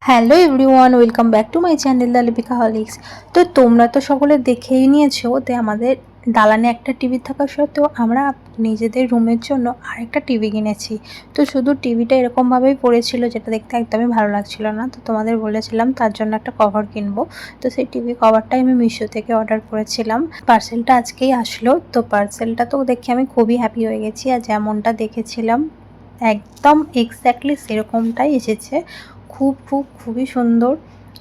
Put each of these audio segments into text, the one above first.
Hello everyone, welcome back to my channel the Lipika Horlicks. তো তোমরা তো সকলে দেখেই নিয়েছো যে আমাদের দালানে একটা টিভি থাকা সত্ত্বেও আমরা নিজেদের রুমের জন্য আরেকটা টিভি কিনেছি। তো শুধু টিভিটা এরকমভাবেই পড়েছিল, যেটা দেখতে একদমই ভালো লাগছিল না। তো তোমাদের বলেছিলাম তার জন্য একটা কভার কিনবো। তো সেই টিভি কভারটাই আমি মিশো থেকে অর্ডার করেছিলাম। পার্সেলটা আজকেই আসলো। তো পার্সেলটা তো দেখে আমি খুবই হ্যাপি হয়ে গেছি, আর যেমনটা দেখেছিলাম একদম এক্স্যাক্টলি সেরকমটাই এসেছে। খুবই সুন্দর,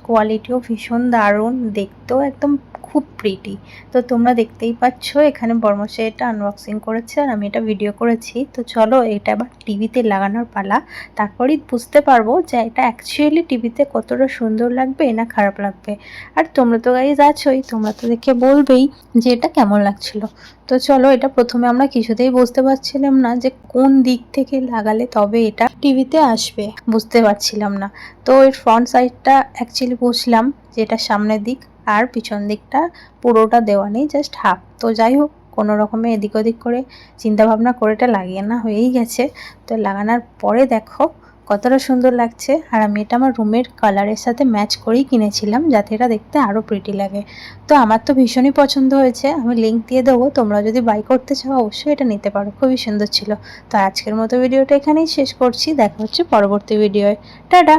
কোয়ালিটিও ভীষণ দারুণ, দেখতেও একদম খুব প্রিটি। তো তোমরা দেখতেই পাচ্ছ এখানে বর্মশাই এটা আনবক্সিং করেছে আর আমি এটা ভিডিও করেছি। তো চলো এটা আবার টিভিতে লাগানোর পালা, তারপরেই বুঝতে পারবো যে এটা অ্যাকচুয়ালি টিভিতে কতটা সুন্দর লাগবে না খারাপ লাগবে। আর তোমরা তো গাইজ আছোই, তোমরা তো দেখে বলবেই যে এটা কেমন লাগছিল। তো চলো, এটা প্রথমে আমরা কিছুতেই বুঝতে পারছিলাম না যে কোন দিক থেকে লাগালে তবে এটা টিভিতে আসবে, বুঝতে পারছিলাম না। তো এর ফ্রন্ট সাইডটা অ্যাকচুয়ালি বুঝলাম যে এটা সামনের দিক, আর পিছন দিকটা পুরোটা দেওয়া নেই, জাস্ট হাফ। তো যাই হোক, কোনো রকমে এদিক ওদিক করে চিন্তা ভাবনা করে এটা লাগিয়ে না হয়েই গেছে। তো লাগানোর পরে দেখো কতটা সুন্দর লাগছে। আর আমি এটা আমার রুমের কালারের সাথে ম্যাচ করেই কিনেছিলাম, যাতে এটা দেখতে আরও প্রিটি লাগে। তো আমার তো ভীষণই পছন্দ হয়েছে, আমি লিঙ্ক দিয়ে দেবো, তোমরা যদি বাই করতে চাও অবশ্যই এটা নিতে পারো, খুবই সুন্দর ছিল। তো আজকের মতো ভিডিওটা এখানেই শেষ করছি, দেখা হচ্ছে পরবর্তী ভিডিওয়। টাটা।